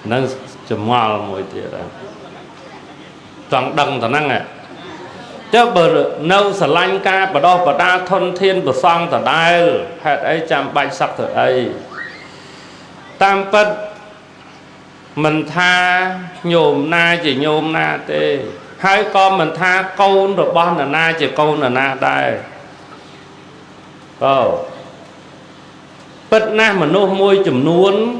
nâng chùm ngọt mùi tiệt trong đằng thằng năng này chứ bờ nâu sờ lanh ca bờ đo bờ đa thôn thiên bờ song thằng đai hạt ấy chăm bạch sắc thằng ấy tam bất mình tha nhôm na chỉ nhôm na tê hai con mình tha câu rồi bon là na chỉ câu là na đây bất na mà nô môi chùm nuốn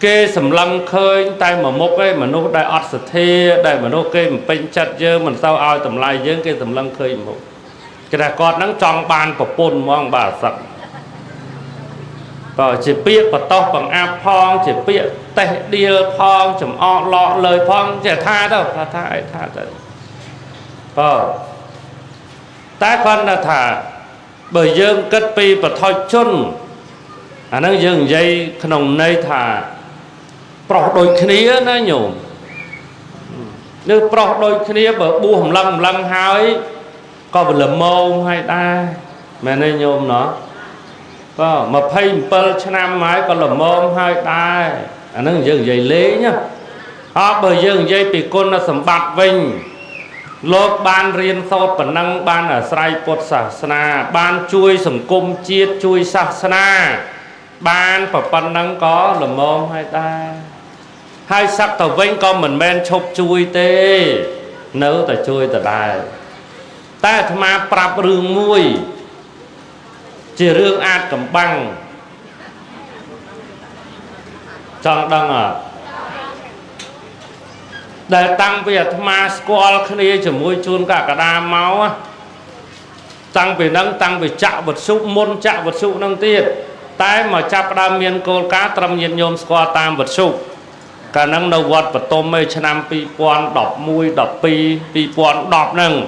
kê sầm lăng khơi tay mà mốc ấy mà nô đại ọt sệt thê đại mà nô kê mình pin chặt dơ mình sao ao tầm lai dơ kê sầm lăng khơi một cái là con nắng tròn ban của pôn mong bà sặc chỉ biết và to bằng áp phong chỉ biết tệ điêu phong chùm o lọ lời phong chỉ tha đâu tha thôi ta con là thả bởi dương cất pi và thôi chun nó dương dây khổng này thả pro đôi khía nó nhổm nếu pro đôi khía bởi bu hồng lăng hai có phải là môn hay ta mẹ nên nhôm nó mà phay một năm máy có là môn hai ta nó dương dây lý nhá bởi dương dây bị con nó sầm bạc vinh lột ban riêng sâu bản năng ban ở sài Phật Sa ban chui sầm cung chiết chui Sa ban và bản năng có là môn hai ta hai sắc tàu vinh con mình men chụp chui tê nấu ta chui ta đài ta tham ma prap rương mui chỉ rương ạt cầm băng trong đăng để tăng về tham ma squall kia chỉ mui chun cả đa máu tăng về nâng tăng về chạm vật sụp môn chạm vật sụp nâng tiệt tay mà chắp đam miên cô cá trầm nhiệt nhôm squall tam vật sụp cả nâng đầu vật và tôm mây năm pi quan đọc mui đọc pi quan đọc nâng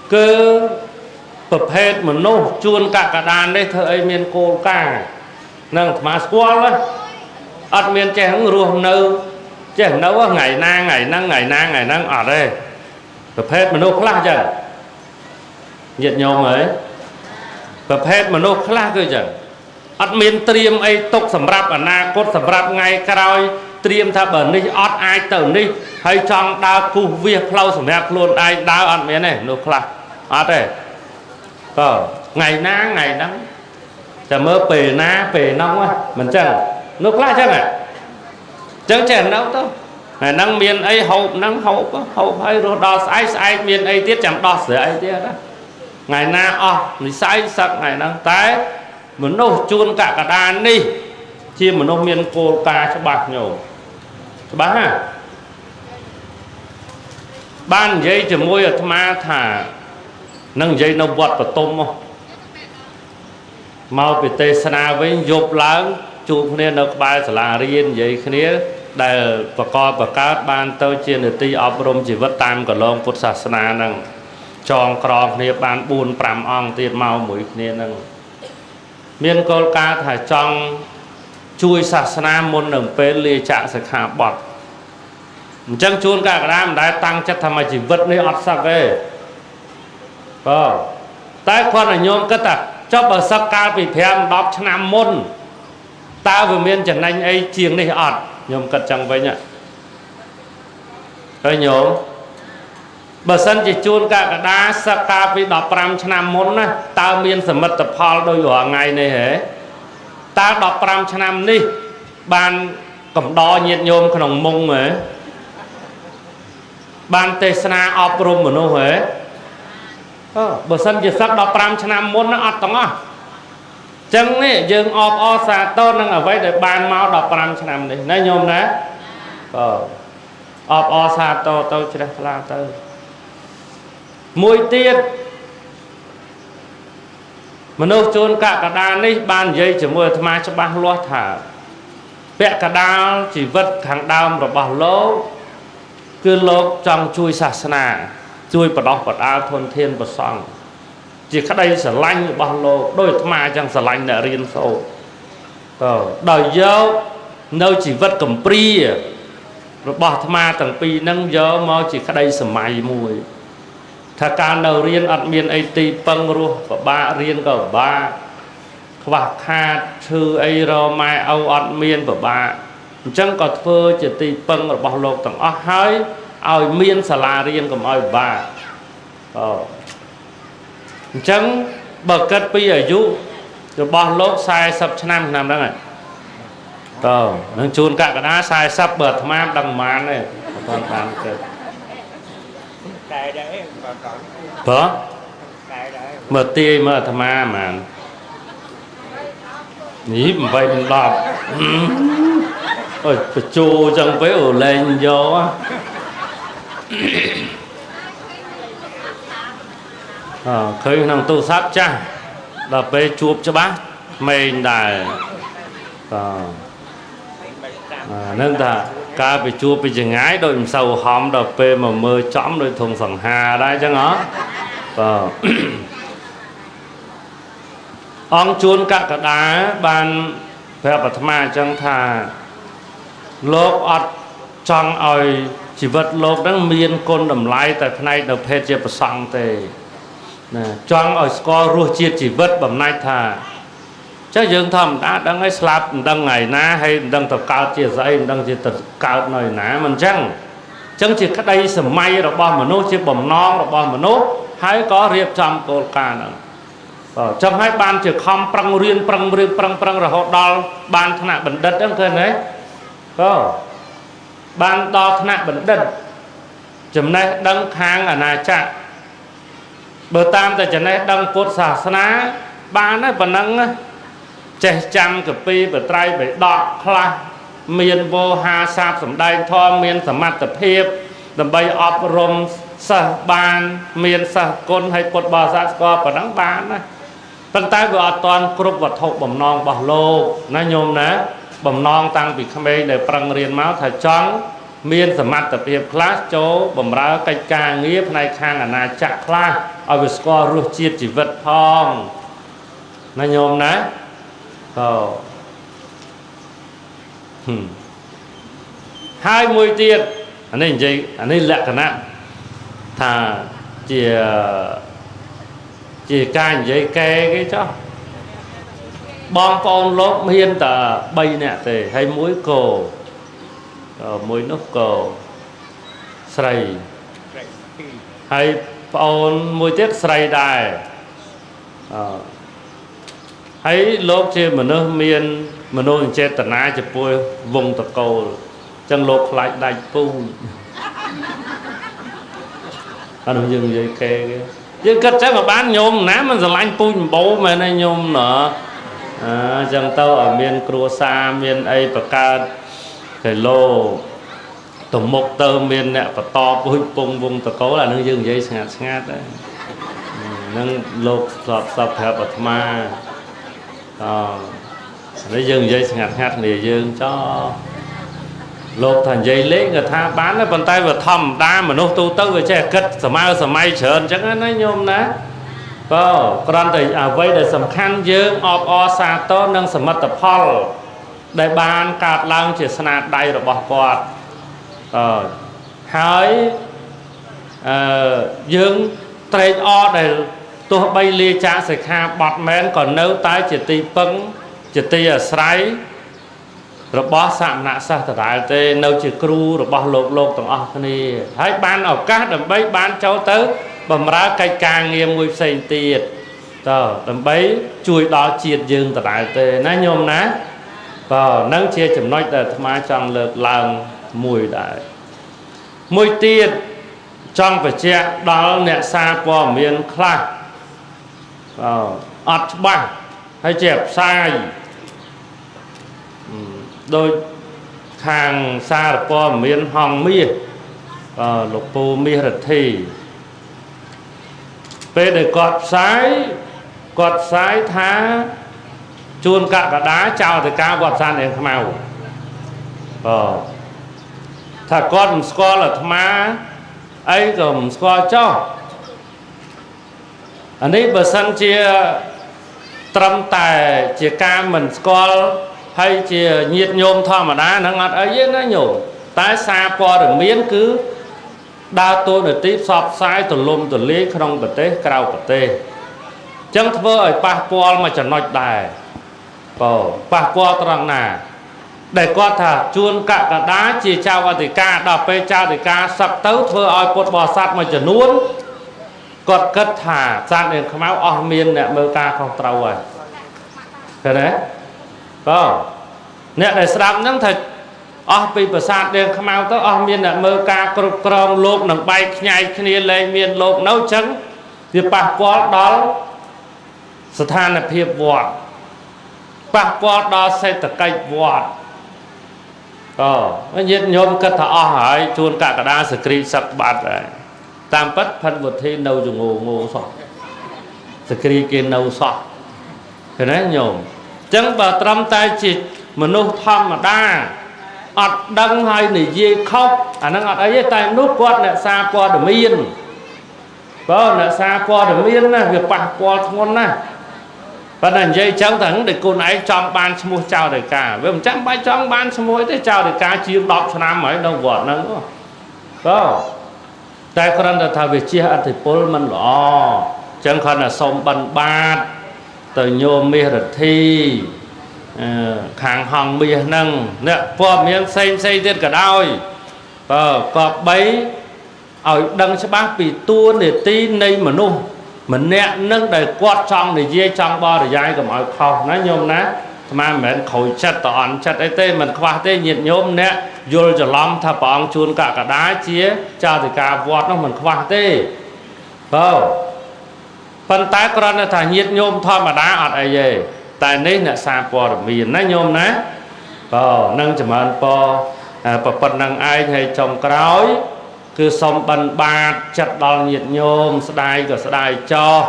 cứ tập hết mà nô chuôn cả đàn đấy thời miền cô cả nâng mà squall á ắt miền trẻ hứng ruộng nâu trẻ nấu ngày năng ở đây tập hết mà nô khá chẳng nhiệt nhôm ấy tập hết mà nô khá cơ chẳng ắt miền triêm ấy tục sầm rạp ở na cốt sầm rạp ngay cày triêm tha bẩn đi ắt ai tờ đi hay trong đa khu việc lâu sầm rạp luôn ai đa ắt miền này nô khá ắt đây ngày nắng chả mơ pề ná pề nóng á mình chẳng nô khá chẳng à chẳng chèn đâu đâu ngày nắng miền ấy hậu hay rồi đo sai miền ấy tiết chẳng đo sửa ấy tiết đó ngày na mình sai sắc ngày nắng tái mình nô chuôn cả đàn đi chi mà nô miền cô ta cho bạc nhổ cho bác ha ban giấy chỉ môi ở ma thả nâng giấy nông vật và tôm không mau bị tê sana với dục lớn chụp nên nó bài là riêng vậy kia đại và coi và các ban tôi trên được ti ọp rôm chỉ vật tam của lông Phật Sa năng tròn còng này ban buồn pram ong tiền mau mũi kia năng miền cô ca thải trong chui Sa môn đường pê lì chạ sẽ khả bọt chẳng chuôn cả đám đã tăng chất tham chỉ vật này ọt sắc ấy tại khoan là nhôm cái tạc cho bờ sắc ca bị phèm đọc năm môn ta vừa miền chẳng anh ấy chiêng này ọt nhôm cật chẳng vậy nhỉ cái nhôm bờ sân chỉ chuôn cả đá sắc ca bị đọc năm môn á ta miền sầm mật tập hall đôi ở ngày này hả ta đọc năm đi ban cầm đo nhiệt nhôm khổng mông ấy ban tê sana ọp rôm mà nô hả bờ sân chỉ sắc đọc năm môn nó ọt tông á chẳng này dương ọp xa tôn đang ở vậy để ban mau đọc 5 năm đi nói nhôm đó ọp xa tô tôi chỉ là tôi mùi tiết mà nô chôn cả đàn đi ban dây chỉ mùi thầm cho ban loa thả vẽ cả đào chỉ vật kháng đào rồi bảo lỗ cứ lỗ trong chui Sa chui vào đó vào đào thôn thiên vào song chỉ khác đây sẽ lanh bao lô đôi mà chẳng sẽ lanh để riêng sâu đời dâu nơi chỉ vật cầm pri rồi bỏ mà tầng pi nâng dâu mà chỉ khác đây sẽ mày mùi thà ca đầu riêng ăn miên ấy tì băng ru và ba riêng có ba ខ្វះខាតឈឺអីរម៉ែឪអត់មានពិបាកអញ្ចឹងក៏ធ្វើជាទីពឹងរបស់លោកទាំងអស់ហើយឲ្យមានសាលារៀនកុំឲ្យពិបាកអញ្ចឹងបើគិតពីអាយុរបស់លោក40ឆ្នាំហ្នឹងហើយតើនឹងជួនកក្កដា40បើអាត្មាដឹងប៉ុន្មានទេអត់បានគិតតែដែរបើមើលទាយមើលអាត្មាហ្មងនេះ8 10អើយបញ្ជូចឹងទៅលែងយកឃើញក្នុងទូរស័ព្ទចាស់ដល់ពេលជួបច្បាស់ក្មេងដែរហ្នឹងថាការទៅជួបពីចងាយដូចមិនសូវហំដល់ពេលមកមើលចំដូចធំសង្ហាដែរចឹងហ៎អង្គជួនកក្កដាបានប្រាប់អាត្មាអញ្ចឹងថាលោកអត់ចង់ឲ្យជីវិតលោកហ្នឹងមានគុណតម្លៃតែផ្នែកនៅភេទជាប្រសង់ទេណាចង់ឲ្យស្គាល់រសជាតិជីវិតបំណាច់ថាចុះយើងធម្មតាដឹងឲ្យស្លាប់មិនដឹងថ្ងៃណាហើយមិនដឹងទៅកើតជាស្អីមិនដឹងជាទៅកើតនៅណាមិនអញ្ចឹងជាក្តីសម័យរបស់មនុស្សជាបំណងរបស់មនុស្សហើយក៏រៀបចំគោលការណ៍ហ្នឹងចឹងហើយបានជាខំប្រឹងរៀនប្រឹងរហូតដល់បានថ្នាក់បណ្ឌិតហ្នឹងឃើញទេបានដល់ថ្នាក់បណ្ឌិតចំណេះដឹងខាងអាណាចក្របើតាមតែចំណេះដឹងពុទ្ធសាសនាបានហើយប៉ុណ្ណឹងចេះចាំកពីបត្រៃបិដកខ្លះមានវោហារសាបសម្ដែងធម៌មានសមត្ថភាពដើម្បីអប់រំសិស្សបានមានសិស្សគុណឲ្យពុទ្ធបរិស័ទស្គាល់ប៉ុណ្ណឹងបានណាប៉ុន្តែវាអត់ទាន់គ្រប់វត្ថុបំណងរបស់លោកណាញោមណាបំណងតាំងពីក្មេងដែលប្រឹងរៀនមកថាចង់មានសមត្ថភាពខ្លះចូលបម្រើកិច្ចការងារផ្នែកខាងអាណាចក្រខ្លះឲ្យវាស្គាល់រសជាតិជីវិតផងណាញោមណាហើយមួយទៀតអានេះនិយាយអានេះលក្ខណៈថាជាការនិយាយកែគេចុះបងប្អូនលោកមានតែ3នាក់ទេហើយមួយគោមួយនោះក៏ស្រីហើយប្អូនមួយទៀតស្រីដែរហើយលោកជាមនុស្សមានមនោចេតនាចំពោះវងតកូលអញ្ចឹងលោកខ្លាចដាច់ពូជអានោះយើងនិយាយគេយើងគិតចឹងក៏បានញោមណាមិនស្រឡាញ់ពូជម្បោមែនទេញោមណាអញ្ចឹងទៅឲ្យមានគ្រួសារមានអីបង្កើតគីឡូទៅមុខទៅមានអ្នកបន្តពូជពងវងតកូលអានឹងយើងនិយាយស្ងាត់ដែរនឹងលោកស្បប្រាប់អាត្មានេះយើងនិយាយស្ងាត់គ្នាយើងចោលោកថានិយាយលេងក៏ថាបានដែរប៉ុន្តែវាធម្មតាមនុស្សទូទៅវាចេះគិតសម័យច្រើនអញ្ចឹងណាញោមណាគ្រាន់តែអ្វីដែលសំខាន់យើងអបអរសាទរនឹងសមិទ្ធផលដែលបានកើតឡើងជាស្នាដៃរបស់គាត់ហើយយើងត្រេកអរដែលទោះបីលាចាកសិក្ខាបទមែនក៏នៅតែជាទីពឹងជាទីអាស្រ័យរបស់សមណសិស្សដដែលទេនៅជាគ្រូរបស់លោកទាំងអស់គ្នាហើយបានឱកាសដើម្បីបានចូលទៅបម្រើកិច្ចការងារមួយផ្សេងទៀតដើម្បីជួយដល់ជាតិយើងដដែលទេណាញោមណានឹងជាចំណុចដែលអាត្មាចង់លើកឡើងមួយដែរមួយទៀតចង់បញ្ជាក់ដល់អ្នកសារព័ត៌មានខ្លះអត់ច្បាស់ហើយជាផ្សាយដោយខាងសារព័ត៌មានហងមាសលោកពូមាសរដ្ឋីពេលដែលគាត់ផ្សាយថាជួនកក្កដាចោលទៅការវត្តសានរៀងខ្មៅថាគាត់មិនស្គាល់អាត្មាអីក៏មិនស្គាល់ចោះអានេះបើសិនជាត្រឹមតែជាការមិនស្គាល់ហើយជាញាតិញោមធម្មតានឹងអត់អីទេណាញោមតែសារព័ត៌មានគឺដើរតួនាទីផ្សព្វផ្សាយទូលំទូលាយក្នុងប្រទេសក្រៅប្រទេសអញ្ចឹងធ្វើឲ្យប៉ះពាល់មួយចំណុចដែរ bà qua trăng nà để có thả chuôn cả cả đá chỉ chào vào thì ca đọc phê chào thì ca sắp tấu thơ oi bột bò sát mà trở nuôn còn cất thả gian đến khám áo oi miên nè mơ ca không trâu rồi thế đấy nè để sẵn nâng thật oi bị bò sát đến khám áo tới oi miên nè mơ ca cục krong lộp nâng bay nhai khnia lên miên lộp nấu trắng thì bà qua đóสถานភាពវត្តប៉ះពាល់ដល់សេដ្ឋកិច្ចវត្តញាតិញោមគិតថាអស់ហើយជួនកកដាសក្រីសឹកបាត់ហើយតាមពិតផិនវុធីនៅចងងោសោះសក្រីគេនៅសោះឃើញទេញោមអញ្ចឹងបើត្រឹមតែជាមនុស្សធម្មតាអត់ដឹងហើយនិយាយខុសអាហ្នឹងអត់អីទេតែមនុស្សគាត់អ្នកសារព័ត៌មានអ្នកសារព័ត៌មានណាវាប៉ះពាល់ធ្ងន់ណាស់ប៉ុន្តែនិយាយចឹងតែតែខ្លួនឯងចង់បានឈ្មោះចៅដោយការវាមិនចាំបាច់ចង់បានឈ្មោះទេចៅដោយការជាង10ឆ្នាំហើយនៅវត្តហ្នឹងតែគ្រាន់តែថាវាជះឥទ្ធិពលមិនល្អចឹងគ្រាន់តែសូមបិណ្ឌបាតទៅញោមមាសរដ្ឋីខាងហងមាសហ្នឹងអ្នកព័ត៌មានផ្សេងទៀតក៏ដោយក៏បីឲ្យដឹងច្បាស់ពីតួនាទីនៃមនុស្សម្នាក់នឹងដែលគាត់ចង់និយាយចង់បរិយាយកុំឲ្យខុសណាញោមណាស្មានមិនមែនខូចចិត្តតអន់ចិត្តអីទេមិនខ្វះទេញាតិញោមអ្នកយល់ច្រឡំថាព្រះអង្គជួនកកដាជាចៅធិការវត្តនោះមិនខ្វះទេប៉ុន្តែគ្រាន់តែថាញាតិញោមធម្មតាអត់អីទេតែនេះអ្នកសារព័ត៌មានណាញោមណានឹងចម្រើនពរប៉ុណ្ណឹងឯងហើយចុងក្រោយគឺសូមបិណ្ឌបាតចិត្តដល់ញាតិញោមស្ដាយក៏ស្ដាយចោះ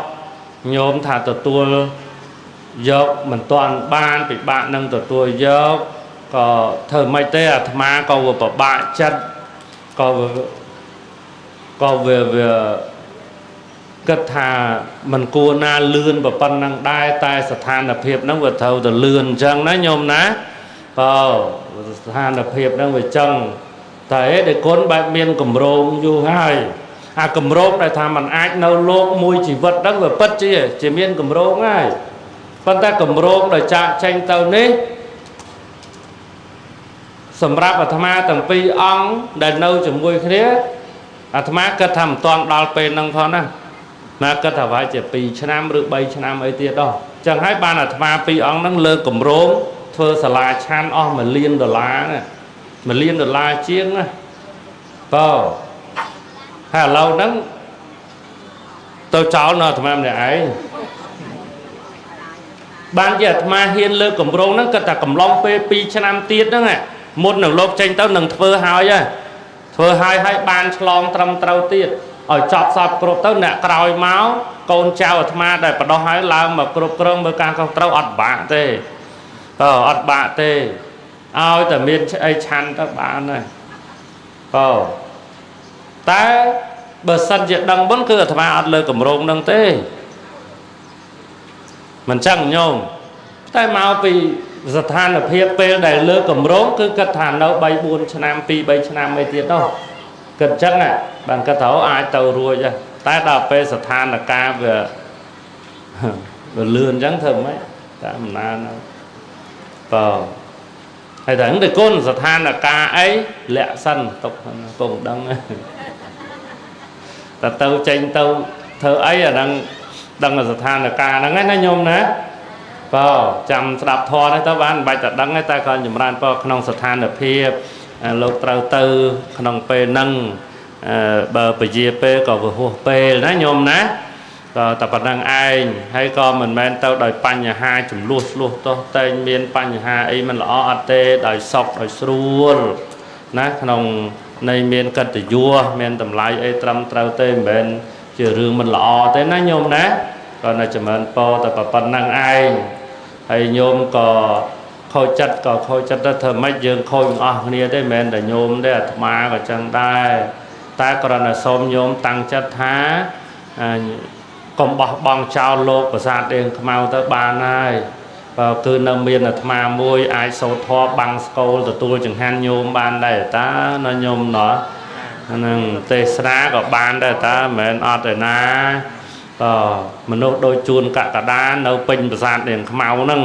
ញោមថាទទួលយកមិនទាន់បានពិបាកនឹងទទួលយកក៏ធ្វើមិនទេអាត្មាក៏វាពិបាកចិត្តក៏វាគិតថាមិនគួរណាលឿនប៉ុណ្ណឹងដែរតែស្ថានភាពហ្នឹងវាត្រូវតែលឿនអញ្ចឹងណាញោមណាស្ថានភាពហ្នឹងវាចឹងតែឯកូនបែបមានកម្រងយូរហើយអាកម្រងដែលថាมันអាចនៅលោកមួយជីវិតហ្នឹងវាពិតជាមានកម្រងហើយប៉ុន្តែកម្រងដែលចាក់ចេញទៅនេះសម្រាប់អាត្មាទាំងពីរអង្គដែលនៅជាមួយគ្នាអាត្មាគិតថាមិនទាន់ដល់ពេលហ្នឹងផងណាណាគិតថាវាជា2ឆ្នាំឬ3ឆ្នាំអីទៀតដល់អញ្ចឹងហើយបានអាត្មាពីរអង្គហ្នឹងលើកកម្រងធ្វើសាលាឆាន់អស់$1 លានណា$1 លានជាងណាហើយឥឡូវហ្នឹងទៅចោលនៅអាត្មាម្នាក់ឯងបានជាអាត្មាហ៊ានលើកកម្រងហ្នឹងគាត់ថាកំឡុងពេល2ឆ្នាំទៀតហ្នឹងមុននឹងលោកចេញទៅនឹងធ្វើហើយបានឆ្លងត្រឹមត្រូវទៀតឲ្យចប់សពគ្រប់ទៅអ្នកក្រោយមកកូនចៅអាត្មាដែលបដោះហើយឡើងមកគ្រប់គ្រងមើលការខុសត្រូវអត់បាក់ទេអត់បាក់ទេឲ្យតែមានអីឆាន់ទៅបានហើយតែបើសិនជាដឹងមុនគឺអាត្មាអត់លើកម្រងនឹងទេមិនចឹងញោមតែមកពីស្ថានភាពពេលដែលលើកម្រងគឺគិតថានៅ3-4ឆ្នាំ2-3ឆ្នាំអីទៀតនោះគិតចឹងបានគិតថាអាចទៅរួចតែដល់ពេលស្ថានភាពវាលឿនចឹងធ្វើម៉េចតាមអំណាចហើយតែនឹងគុណស្ថានភាពអីលាក់សិនទុកគង់ដឹងតែទៅចេញទៅធ្វើអីអាហ្នឹងដឹងស្ថានភាពហ្នឹងណាញោមណាចាំស្ដាប់ធម៌នេះទៅបានមិនបាច់តែដឹងទេតែក៏ចម្រើនពរក្នុងស្ថានភាពលោកត្រូវទៅក្នុងពេលហ្នឹងបើពជាពេលក៏វហួសពេលណាញោមណាក៏តែប៉ុណ្្នឹងឯងហើយក៏មិនមែនទៅដោយបញ្ហាចំនួនឆ្លោះទោះតែមានបញ្ហាអីមិនល្អអត់ទេដោយសុខដោយស្រួលណាក្នុងនៃមានកិត្តិយសមានតម្លៃអីត្រឹមត្រូវទេមិនមែនជារឿងមិនល្អទេណាញោមណាក៏នៅចម្រើនពរតែប៉ុណ្្នឹងឯងហើយញោមក៏ខូចចិត្តទៅធ្វើម៉េចយើងខូចទាំងអស់គ្នាទេមិនមែនតែញោមទេអាត្មាក៏ចឹងដែរតែគ្រាន់តែសូមញោមតាំងចិត្តថាកុំបោះបង់ចោលលោកប្រាសាទដេងខ្មៅទៅបានហើយគឺនៅមានអាត្មាមួយអាចសូត្រធម៌បាំងស្គលទទួលចង្ហាន់ញោមបានដែរតាណាញោមណោះហ្នឹងទេសនាក៏បានដែរតាមិនមែនអត់ទេណាមនុស្សដូចជួនកកដានៅពេញប្រាសាទដេងខ្មៅហ្នឹង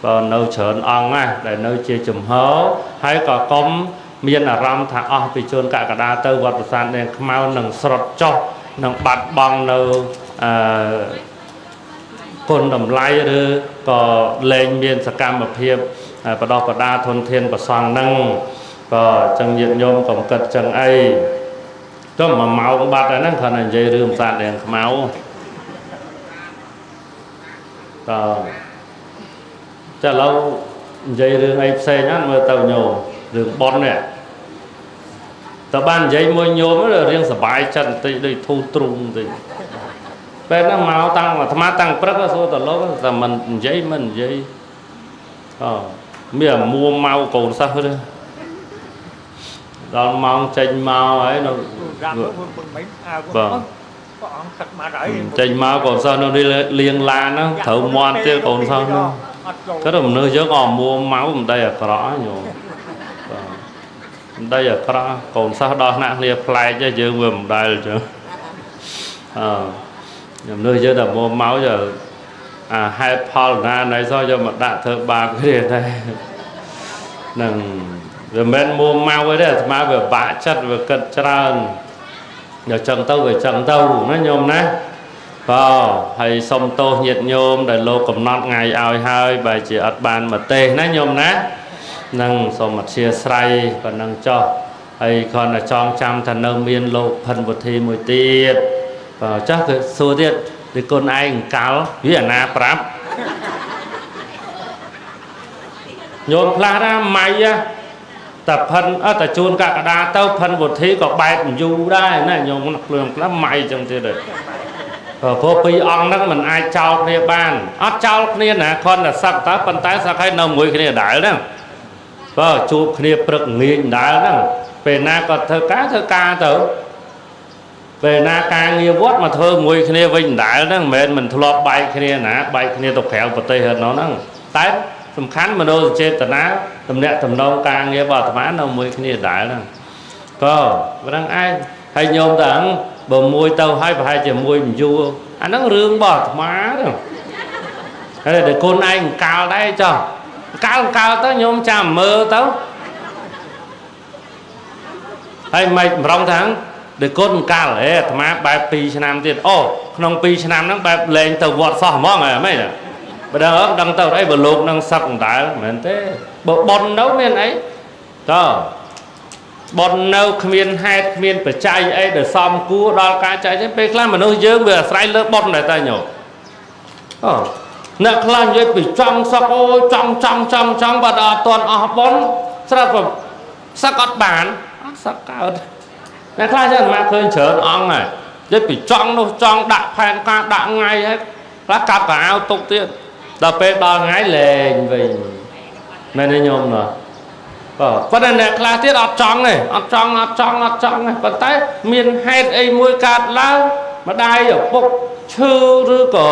còn nấu chớn ong á để nấu chia chùm hớ hay có công miền ở ram thả bị chôn cả đa tơ vật sản đen mau nâng sọt cho nâng bạt bằng nấuคนដំឡៃឬក៏លែងមានសកម្មភាពបដោះបដាធនធានប្រសង់ហ្នឹងក៏ចឹងញាតិញោមកុំគិតចឹងអីទៅ1ម៉ោងបាត់ហើយហ្នឹងគ្រាន់តែនិយាយរឿងផ្សារទាំងខ្មៅតើចាឥឡូវនិយាយរឿងអីផ្សេងហ្នឹងមើលទៅញោមរឿងប៉ុននេះតើបាននិយាយមួយញោមរឿងសប្បាយចិត្តបន្តិចដូចធូរទ្រូងបន្តិចពេលហ្នឹងមកតាំងអាត្មាតាំងព្រឹកសួរតលោកតែមិននិយាយមានមួមកកូនសិស្សទេដល់ម៉ោងចេញមកហើយនៅចេញមកកូនសិស្សនៅលៀងឡានហ្នឹងត្រូវមាត់ទៀតកូនសិស្សហ្នឹងគាត់ទៅមនុស្សយើងអមួមកមិនដីអាក្រក់ញោមមិនដីអាក្រក់កូនសិស្សដល់ថ្នាក់គ្នាប្លែកយើងវាមិនដែលចឹងខ្ញុំលើយើងតែមកយកហេតុផលណាណៃសោះយកមកដាក់ធ្វើបាបគ្នាដែរនឹងវាមិនមកទេអាត្មាវាបាក់ចិត្តវាគិតច្រើនយកចឹងទៅវាចឹងទៅណាញោមណាហើយសុំទោសញាតិញោមដែលលោកកំណត់ថ្ងៃឲ្យហើយបើជាអត់បានមកទេណាញោមណានឹងសូមអធិស្ឋានប៉ុណ្ណឹងចុះហើយគ្រាន់តែចងចាំថានៅមានលោកផិនវុធីមួយទៀតចាស់គឺសួរទៀតពីកូនឯងកាល់វាអាណាប្រាប់ញោមខ្លះណាម៉ៃតែផិនតែជួនកកដាទៅផិនវុធីក៏បែបយូរដែរណាញោមខ្លួនខ្លះម៉ៃចឹងទៀតដែរព្រោះពីរអង្គហ្នឹងមិនអាចចោលគ្នាបានអត់ចោលគ្នាណាគ្រាន់តែសឹកតើប៉ុន្តែសឹកឲ្យនៅមួយគ្នាដែរហ្នឹងជួបគ្នាព្រឹកងាយដែរហ្នឹងពេលណាក៏ធ្វើការទៅពេលណាការងារវត្តមកធ្វើមួយគ្នាវិញដែរហ្នឹងមិនធ្លាប់បែកគ្នាណាបែកគ្នាទៅក្រៅប្រទេសហ្នឹងតែសំខាន់មនោសញ្ចេតនាតំណាក់តំណងការងាររបស់អាត្មានៅមួយគ្នាដែរហ្នឹងប៉ុណ្ណឹងឯងហើយញោមតើបើមួយទៅហើយប្រហែលជាមួយមិនយូរអាហ្នឹងរឿងរបស់អាត្មាហ្នឹងហើយតែកូនឯងកាលដែរចុះកាលទៅញោមចាំមើលទៅហើយមិនប្រងថាដែលកូនកាលអាត្មាបែប2ឆ្នាំទៀតក្នុង2ឆ្នាំហ្នឹងបែបលែងទៅវត្តសោះហ្មងហ៎មែនទេបើដឹងទៅអីបើលោកនឹងសឹកដដែលមែនទេបើប៉ុននៅមានអីប៉ុននៅគ្មានហេតុគ្មានបច្ច័យអីដែលសមគួរដល់ការចែកទេពេលខ្លះមនុស្សយើងវាអាស្រ័យលើប៉ុនដែរតែញោមអ្នកខ្លះនិយាយពីចង់សឹកចង់បើដល់អត់ទាន់អស់ប៉ុនស្រាប់សឹកអត់បានអត់សឹកកើតអ្នកខ្លះចឹងអាត្មាឃើញច្រើនអង្គហើយនិយាយពីចង់នោះចង់ដាក់ផែនការដាក់ថ្ងៃហើយខ្លះកាប់កៅអៅទុកទៀតដល់ពេលដល់ថ្ងៃលែងវិញមែនទេញោមណាប៉ុន្តែអ្នកខ្លះទៀតអត់ចង់ទេអត់ចង់ទេប៉ុន្តែមានហេតុអីមួយកើតឡើងម្ដាយឪពុកឈឺឬក៏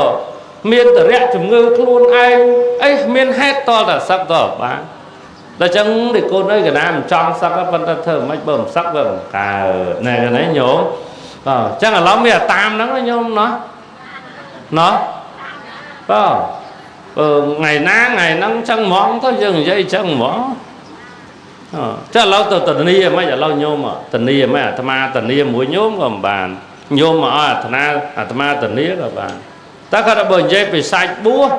មានតរៈជំងឺខ្លួនឯងអីមានហេតុតតែសឹកតបានដល់ចឹងទីកូនអើយកណាមិនចង់សឹកប៉ុន្តែធ្វើមិនបើមិនសឹកវាមិនកើតណែញោមចឹងឥឡូវមានតាមហ្នឹងញោមណោះថ្ងៃណាថ្ងៃហ្នឹងចឹងហ្មងទៅយើងនិយាយចឹងហ្មងចឹងឥឡូវទៅតនីមិនឥឡូវញោមតនីមិនអាត្មាតនីមួយញោមក៏មិនបានញោមមកឲ្យអាត្មាតនីក៏បានតែគាត់បើនិយាយពីសាច់បួស